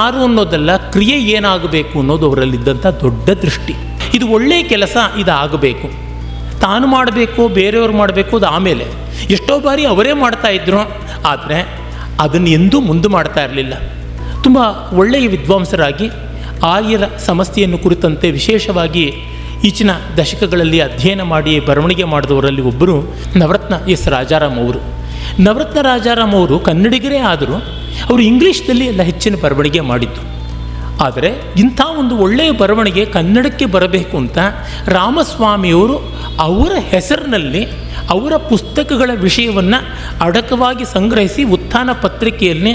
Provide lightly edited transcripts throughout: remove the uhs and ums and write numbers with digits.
ಯಾರು ಅನ್ನೋದಲ್ಲ, ಕ್ರಿಯೆ ಏನಾಗಬೇಕು ಅನ್ನೋದು ಅವರಲ್ಲಿದ್ದಂಥ ದೊಡ್ಡ ದೃಷ್ಟಿ. ಇದು ಒಳ್ಳೆಯ ಕೆಲಸ, ಇದಾಗಬೇಕು, ತಾನು ಮಾಡಬೇಕು, ಬೇರೆಯವ್ರು ಮಾಡಬೇಕು, ಅದು ಆಮೇಲೆ. ಎಷ್ಟೋ ಬಾರಿ ಅವರೇ ಮಾಡ್ತಾಯಿದ್ರು, ಆದರೆ ಅದನ್ನು ಎಂದೂ ಮುಂದೆ ಮಾಡ್ತಾ ಇರಲಿಲ್ಲ. ತುಂಬ ಒಳ್ಳೆಯ ವಿದ್ವಾಂಸರಾಗಿ ಆರ್ಯರ ಸಮಸ್ಯೆಯನ್ನು ಕುರಿತಂತೆ ವಿಶೇಷವಾಗಿ ಈಚಿನ ದಶಕಗಳಲ್ಲಿ ಅಧ್ಯಯನ ಮಾಡಿ ಬರವಣಿಗೆ ಮಾಡಿದವರಲ್ಲಿ ಒಬ್ಬರು ನವರತ್ನ ಎಸ್ ರಾಜಾರಾಮ್ ಅವರು. ನವರತ್ನ ರಾಜಾರಾಮ್ ಅವರು ಕನ್ನಡಿಗರೇ ಆದರೂ ಅವರು ಇಂಗ್ಲೀಷ್ನಲ್ಲಿ ಎಲ್ಲ ಹೆಚ್ಚಿನ ಬರವಣಿಗೆ ಮಾಡಿದ್ದು. ಆದರೆ ಇಂಥ ಒಂದು ಒಳ್ಳೆಯ ಬರವಣಿಗೆ ಕನ್ನಡಕ್ಕೆ ಬರಬೇಕು ಅಂತ ರಾಮಸ್ವಾಮಿಯವರು ಅವರ ಹೆಸರಿನಲ್ಲಿ ಅವರ ಪುಸ್ತಕಗಳ ವಿಷಯವನ್ನು ಅಡಕವಾಗಿ ಸಂಗ್ರಹಿಸಿ ಉತ್ಥಾನ ಪತ್ರಿಕೆಯಲ್ಲಿ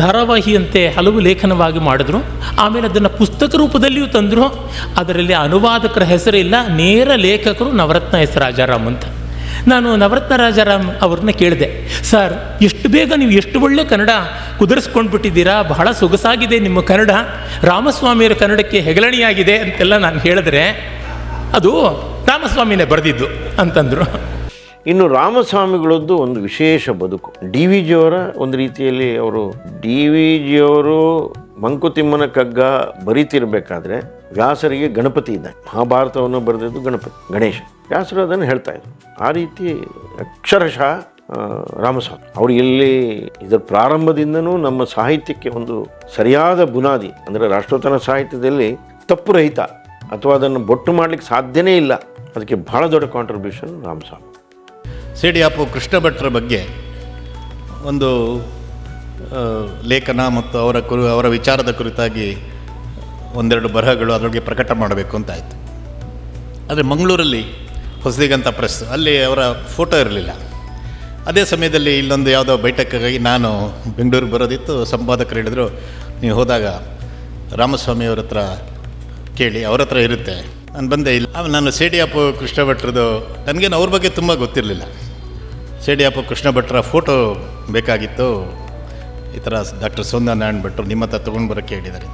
ಧಾರಾವಾಹಿಯಂತೆ ಹಲವು ಲೇಖನವಾಗಿ ಮಾಡಿದ್ರು. ಆಮೇಲೆ ಅದನ್ನು ಪುಸ್ತಕ ರೂಪದಲ್ಲಿಯೂ ತಂದರು. ಅದರಲ್ಲಿ ಅನುವಾದಕರ ಹೆಸರಿಲ್ಲ, ನೇರ ಲೇಖಕರು ನವರತ್ನ ಎಸ್ ರಾಜಾರಾಮ್ ಅಂತ. ನಾನು ನವರತ್ನ ರಾಜಾರಾಮ್ ಅವ್ರನ್ನ ಕೇಳಿದೆ, ಸರ್ ಎಷ್ಟು ಬೇಗ ನೀವು ಎಷ್ಟು ಒಳ್ಳೆ ಕನ್ನಡ ಕುದುರಿಸ್ಕೊಂಡು ಬಿಟ್ಟಿದ್ದೀರಾ, ಬಹಳ ಸೊಗಸಾಗಿದೆ ನಿಮ್ಮ ಕನ್ನಡ, ರಾಮಸ್ವಾಮಿಯವರ ಕನ್ನಡಕ್ಕೆ ಹೆಗಲಣಿಯಾಗಿದೆ ಅಂತೆಲ್ಲ ನಾನು ಹೇಳಿದ್ರೆ ಅದು ರಾಮಸ್ವಾಮಿನೇ ಬರೆದಿದ್ದು ಅಂತಂದರು. ಇನ್ನು ರಾಮಸ್ವಾಮಿಗಳದ್ದು ಒಂದು ವಿಶೇಷ ಬದುಕು. ಡಿ ವಿ ಜಿಯವರ ಒಂದು ರೀತಿಯಲ್ಲಿ ಡಿ ವಿ ಜಿಯವರು ಮಂಕುತಿಮ್ಮನ ಕಗ್ಗ ಬರೀತಿರ್ಬೇಕಾದ್ರೆ ವ್ಯಾಸರಿಗೆ ಗಣಪತಿ ಇದ್ದ, ಮಹಾಭಾರತವನ್ನು ಬರೆದಿದ್ದು ಗಣೇಶ. ವ್ಯಾಸರು ಅದನ್ನು ಹೇಳ್ತಾ ಇದ್ರು. ಆ ರೀತಿ ಅಕ್ಷರಶಃ ರಾಮಸ್ವಾಮಿ ಅವರು ಎಲ್ಲಿ ಇದರ ಪ್ರಾರಂಭದಿಂದನೂ ನಮ್ಮ ಸಾಹಿತ್ಯಕ್ಕೆ ಒಂದು ಸರಿಯಾದ ಬುನಾದಿ, ಅಂದರೆ ರಾಷ್ಟ್ರೋತ್ಥಾನ ಸಾಹಿತ್ಯದಲ್ಲಿ ತಪ್ಪು ರಹಿತ ಅಥವಾ ಅದನ್ನು ಬೊಟ್ಟು ಮಾಡಲಿಕ್ಕೆ ಸಾಧ್ಯನೇ ಇಲ್ಲ, ಅದಕ್ಕೆ ಬಹಳ ದೊಡ್ಡ ಕಾಂಟ್ರಿಬ್ಯೂಷನ್ ರಾಮಸ್ವಾಮಿ. ಸೇಡಿಯಾಪು ಕೃಷ್ಣ ಭಟ್ರ ಬಗ್ಗೆ ಒಂದು ಲೇಖನ ಮತ್ತು ಅವರ ವಿಚಾರದ ಕುರಿತಾಗಿ ಒಂದೆರಡು ಬರಹಗಳು ಅದರೊಳಗೆ ಪ್ರಕಟ ಮಾಡಬೇಕು ಅಂತ ಆಯಿತು. ಆದರೆ ಮಂಗಳೂರಲ್ಲಿ ಹೊಸದಿಗಂತ ಪ್ರೆಸ್, ಅಲ್ಲಿ ಅವರ ಫೋಟೋ ಇರಲಿಲ್ಲ. ಅದೇ ಸಮಯದಲ್ಲಿ ಇಲ್ಲೊಂದು ಯಾವುದೋ ಬೈಠಕ್ಕಾಗಿ ನಾನು ಬೆಂಗಳೂರಿಗೆ ಬರೋದಿತ್ತು. ಸಂಪಾದಕರು ಹೇಳಿದರು, ನೀವು ಹೋದಾಗ ರಾಮಸ್ವಾಮಿಯವ್ರ ಹತ್ರ ಕೇಳಿ, ಅವ್ರ ಹತ್ರ ಇರುತ್ತೆ. ನಾನು ಬಂದೆ. ಇಲ್ಲ, ನಾನು ಸೇಡಿಯಾಪು ಕೃಷ್ಣ ಭಟ್ರದ್ದು ನನಗೇನು ಅವ್ರ ಬಗ್ಗೆ ತುಂಬ ಗೊತ್ತಿರಲಿಲ್ಲ. ಸೇಡಿಯಾಪು ಕೃಷ್ಣ ಭಟ್ರ ಫೋಟೋ ಬೇಕಾಗಿತ್ತು, ಈ ಥರ ಡಾಕ್ಟರ್ ಸೌಂದರನಾರಾಯಣ ಭಟ್ರು ನಿಮ್ಮ ಹತ್ರ ತೊಗೊಂಡು ಬರೋಕ್ಕೆ ಹೇಳಿದ್ದಾರೆ.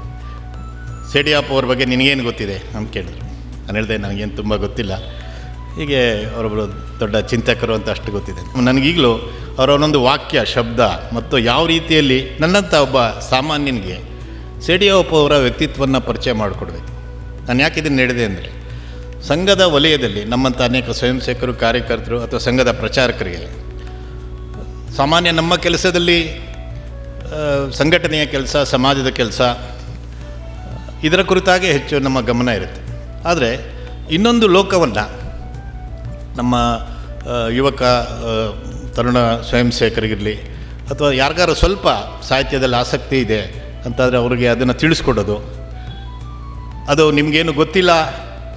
ಸೇಡಿಯಾಪು ಅವ್ರ ಬಗ್ಗೆ ನಿನಗೇನು ಗೊತ್ತಿದೆ ಅಂತ ಕೇಳಿದ್ರು. ನಾನು ಹೇಳಿದೆ, ನನಗೇನು ತುಂಬ ಗೊತ್ತಿಲ್ಲ, ಹೀಗೆ ಅವರೊಬ್ಬರು ದೊಡ್ಡ ಚಿಂತಕರು ಅಂತ ಅಷ್ಟು ಗೊತ್ತಿದೆ. ನನಗೀಗಲೂ ಅವರ ಒಂದೊಂದು ವಾಕ್ಯ, ಶಬ್ದ ಮತ್ತು ಯಾವ ರೀತಿಯಲ್ಲಿ ನನ್ನಂಥ ಒಬ್ಬ ಸಾಮಾನ್ಯನಿಗೆ ಸೇಡಿಯಾಪು ಅವರ ವ್ಯಕ್ತಿತ್ವವನ್ನು ಪರಿಚಯ ಮಾಡಿಕೊಡ್ಬೇಕು. ನಾನು ಯಾಕೆ ಇದನ್ನು ಹೇಳಿದೆ ಅಂದರೆ, ಸಂಘದ ವಲಯದಲ್ಲಿ ನಮ್ಮಂಥ ಅನೇಕ ಸ್ವಯಂ ಸೇವಕರು, ಕಾರ್ಯಕರ್ತರು ಅಥವಾ ಸಂಘದ ಪ್ರಚಾರಕರಿಗೆ ಸಾಮಾನ್ಯ ನಮ್ಮ ಕೆಲಸದಲ್ಲಿ ಸಂಘಟನೆಯ ಕೆಲಸ, ಸಮಾಜದ ಕೆಲಸ, ಇದರ ಕುರಿತಾಗೆ ಹೆಚ್ಚು ನಮ್ಮ ಗಮನ ಇರುತ್ತೆ. ಆದರೆ ಇನ್ನೊಂದು ಲೋಕವನ್ನು ನಮ್ಮ ಯುವಕ ತರುಣ ಸ್ವಯಂ ಸೇವಕರಿಗಿರಲಿ ಅಥವಾ ಯಾರಿಗಾರು ಸ್ವಲ್ಪ ಸಾಹಿತ್ಯದಲ್ಲಿ ಆಸಕ್ತಿ ಇದೆ ಅಂತಾದರೆ ಅವರಿಗೆ ಅದನ್ನು ತಿಳಿಸ್ಕೊಡೋದು, ಅದು ನಿಮಗೇನು ಗೊತ್ತಿಲ್ಲ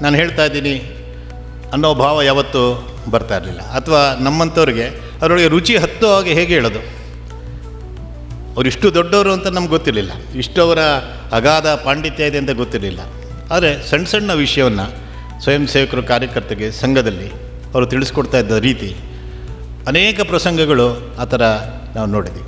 ನಾನು ಹೇಳ್ತಾ ಇದ್ದೀನಿ ಅನ್ನೋ ಭಾವ ಯಾವತ್ತೂ ಬರ್ತಾ ಇರಲಿಲ್ಲ. ಅಥವಾ ನಮ್ಮಂಥವ್ರಿಗೆ ಅದರೊಳಗೆ ರುಚಿ ಹತ್ತೋ ಹಾಗೆ ಹೇಗೆ ಹೇಳೋದು, ಅವರಿಷ್ಟು ದೊಡ್ಡವರು ಅಂತ ನಮ್ಗೆ ಗೊತ್ತಿರಲಿಲ್ಲ, ಇಷ್ಟು ಅವರ ಅಗಾಧ ಪಾಂಡಿತ್ಯ ಇದೆ ಅಂತ ಗೊತ್ತಿರಲಿಲ್ಲ. ಆದರೆ ಸಣ್ಣ ಸಣ್ಣ ವಿಷಯವನ್ನು ಸ್ವಯಂ ಸೇವಕರು, ಕಾರ್ಯಕರ್ತರಿಗೆ ಸಂಘದಲ್ಲಿ ಅವರು ತಿಳಿಸ್ಕೊಡ್ತಾ ಇದ್ದ ರೀತಿ, ಅನೇಕ ಪ್ರಸಂಗಗಳು ಆ ಥರ ನಾವು ನೋಡಿದ್ವಿ.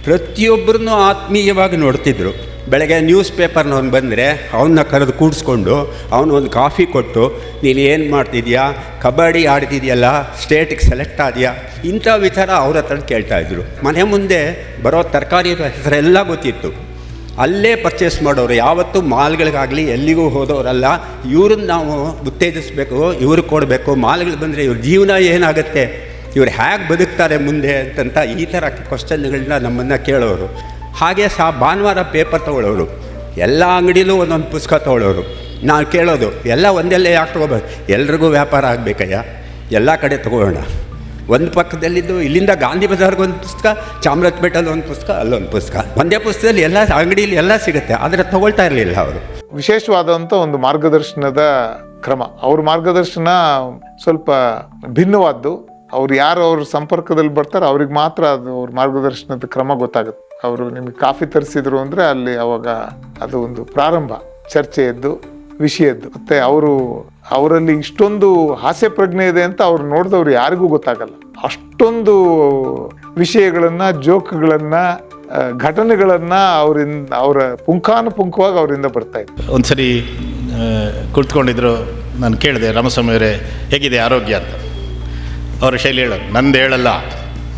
ಪ್ರತಿಯೊಬ್ಬರನ್ನೂ ಆತ್ಮೀಯವಾಗಿ ನೋಡ್ತಿದ್ರು. ಬೆಳಗ್ಗೆ ನ್ಯೂಸ್ ಪೇಪರ್ನವ್ನು ಬಂದರೆ ಅವನ್ನ ಕರೆದು ಕೂಡಿಸ್ಕೊಂಡು ಅವನೊಂದು ಕಾಫಿ ಕೊಟ್ಟು, ನೀನು ಏನು ಮಾಡ್ತಿದ್ಯಾ, ಕಬಡ್ಡಿ ಆಡ್ತಿದೆಯಲ್ಲ, ಸ್ಟೇಟಿಗೆ ಸೆಲೆಕ್ಟ್ ಆದ್ಯಾ, ಇಂಥ ವಿಚಾರ ಅವ್ರ ಹತ್ರ ಕೇಳ್ತಾಯಿದ್ರು. ಮನೆ ಮುಂದೆ ಬರೋ ತರಕಾರಿ ಹೆಸರೆಲ್ಲ ಗೊತ್ತಿತ್ತು. ಅಲ್ಲೇ ಪರ್ಚೇಸ್ ಮಾಡೋರು, ಯಾವತ್ತೂ ಮಾಲ್ಗಳಿಗಾಗಲಿ ಎಲ್ಲಿಗೂ ಹೋದವರಲ್ಲ. ಇವ್ರನ್ನ ನಾವು ಉತ್ತೇಜಿಸಬೇಕು, ಇವ್ರಿಗೆ ಕೊಡಬೇಕು, ಮಾಲ್ಗಳು ಬಂದರೆ ಇವ್ರ ಜೀವನ ಏನಾಗುತ್ತೆ, ಇವ್ರು ಹೇಗೆ ಬದುಕ್ತಾರೆ ಮುಂದೆ ಅಂತಂತ ಈ ಥರ ಕ್ವಶನ್ಗಳನ್ನ ನಮ್ಮನ್ನು ಕೇಳೋರು. ಹಾಗೆ ಭಾನುವಾರ ಪೇಪರ್ ತೊಗೊಳ್ಳೋರು, ಎಲ್ಲ ಅಂಗಡಿಲೂ ಒಂದೊಂದು ಪುಸ್ತಕ ತೊಗೊಳ್ಳೋರು. ನಾನು ಕೇಳೋದು, ಎಲ್ಲ ಒಂದೆಲ್ಲೇ ಯಾಕೆ ತೊಗೋಬೇಕು, ಎಲ್ರಿಗೂ ವ್ಯಾಪಾರ ಆಗಬೇಕಯ್ಯ, ಎಲ್ಲ ಕಡೆ ತೊಗೊಳ್ಳೋಣ. ಒಂದು ಪಕ್ಕದಲ್ಲಿದ್ದು ಇಲ್ಲಿಂದ ಗಾಂಧಿ ಬಜಾರ್ಗೆ ಒಂದು ಪುಸ್ತಕ, ಚಾಮರಾಜಪೇಟೆಯಲ್ಲಿ ಒಂದು ಪುಸ್ತಕ, ಅಲ್ಲೊಂದು ಪುಸ್ತಕ, ಒಂದೇ ಪುಸ್ತಕದಲ್ಲಿ ಎಲ್ಲ ಅಂಗಡಿಯಲ್ಲಿ ಎಲ್ಲ ಸಿಗುತ್ತೆ. ಆದರೆ ತೊಗೊಳ್ತಾ ಇರಲಿಲ್ಲ ಅವರು. ವಿಶೇಷವಾದಂಥ ಒಂದು ಮಾರ್ಗದರ್ಶನದ ಕ್ರಮ, ಅವ್ರ ಮಾರ್ಗದರ್ಶನ ಸ್ವಲ್ಪ ಭಿನ್ನವಾದ್ದು. ಅವ್ರು ಯಾರು ಅವ್ರ ಸಂಪರ್ಕದಲ್ಲಿ ಬರ್ತಾರೆ ಅವ್ರಿಗೆ ಮಾತ್ರ ಅದು ಅವ್ರ ಮಾರ್ಗದರ್ಶನದ ಕ್ರಮ ಗೊತ್ತಾಗುತ್ತೆ. ಅವರು ನಿಮಗೆ ಕಾಫಿ ತರಿಸಿದ್ರು ಅಂದರೆ ಅಲ್ಲಿ ಅವಾಗ ಅದು ಒಂದು ಪ್ರಾರಂಭ ಚರ್ಚೆಯದ್ದು, ವಿಷಯದ್ದು. ಮತ್ತು ಅವರಲ್ಲಿ ಇಷ್ಟೊಂದು ಹಾಸ್ಯ ಪ್ರಜ್ಞೆ ಇದೆ ಅಂತ ಅವ್ರು ನೋಡಿದವ್ರು ಯಾರಿಗೂ ಗೊತ್ತಾಗಲ್ಲ. ಅಷ್ಟೊಂದು ವಿಷಯಗಳನ್ನು, ಜೋಕ್ಗಳನ್ನು, ಘಟನೆಗಳನ್ನು ಅವರ ಪುಂಖಾನುಪುಂಖವಾಗಿ ಅವರಿಂದ ಬರ್ತಾ ಇತ್ತು. ಒಂದು ಸರಿ ಕುಳಿತುಕೊಂಡಿದ್ರು, ನಾನು ಕೇಳಿದೆ, ರಾಮಸ್ವಾಮಿಯವರೇ ಹೇಗಿದೆ ಆರೋಗ್ಯ ಅಂತ. ಅವರ ಶೈಲಿ ಹೇಳೋದು, ನಂದು ಹೇಳಲ್ಲ,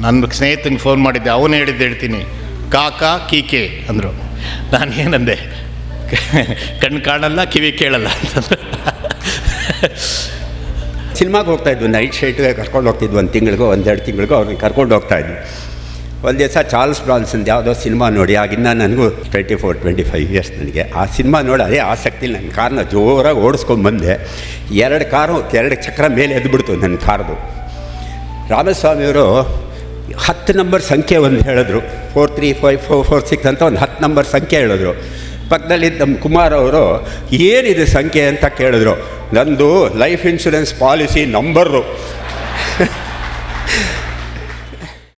ನನ್ನ ಸ್ನೇಹಿತನಿಗೆ ಫೋನ್ ಮಾಡಿದ್ದೆ, ಅವನು ಹೇಳಿದ್ದು ಹೇಳ್ತೀನಿ, ಕಾಕಾ ಕೀಕೆ ಅಂದರು. ನಾನೇನಂದೆ, ಕಣ್ಣು ಕಾಣಲ್ಲ ಕಿವಿ ಕೇಳಲ್ಲ ಅಂತಂದ್ರೆ. ಸಿನಿಮಾಗೆ ಹೋಗ್ತಾಯಿದ್ವು, ನೈಟ್ ಶೈಟ್ಗೆ ಕರ್ಕೊಂಡು ಹೋಗ್ತಿದ್ವು, 1 ತಿಂಗಳಿಗೋ 1-2 ತಿಂಗಳಿಗೋ ಅವ್ರನ್ನ ಕರ್ಕೊಂಡು ಹೋಗ್ತಾಯಿದ್ವು. ಒಂದು ದಿವಸ ಚಾರ್ಲ್ಸ್ ಬ್ರಾನ್ಸನ್ ಯಾವುದೋ ಸಿನಿಮಾ ನೋಡಿ, ಆಗಿನ್ನ ನನಗೂ 24-25 ಇಯರ್ಸ್ ನನಗೆ. ಆ ಸಿನಿಮಾ ನೋಡಿ ಅದೇ ಆಸಕ್ತಿ ನನ್ನ ಕಾರ್ನ ಜೋರಾಗಿ ಓಡಿಸ್ಕೊಂಡ್ಬಂದೆ. 2 ಕಾರು 2 ಚಕ್ರ ಮೇಲೆ ಎದ್ಬಿಡ್ತು ನನ್ನ ಕಾರ್ದು. ರಾಮಸ್ವಾಮಿಯವರು 10 ನಂಬರ್ ಸಂಖ್ಯೆ ಒಂದು ಹೇಳಿದ್ರು, 435-446 ಅಂತ ಒಂದು 10 ನಂಬರ್ ಸಂಖ್ಯೆ ಹೇಳಿದ್ರು. ಪಕ್ಕದಲ್ಲಿ ನಮ್ಮ ಕುಮಾರ್ ಅವರು ಏನಿದೆ ಸಂಖ್ಯೆ ಅಂತ ಕೇಳಿದ್ರು. ನಂದು ಲೈಫ್ ಇನ್ಶೂರೆನ್ಸ್ ಪಾಲಿಸಿ ನಂಬರು.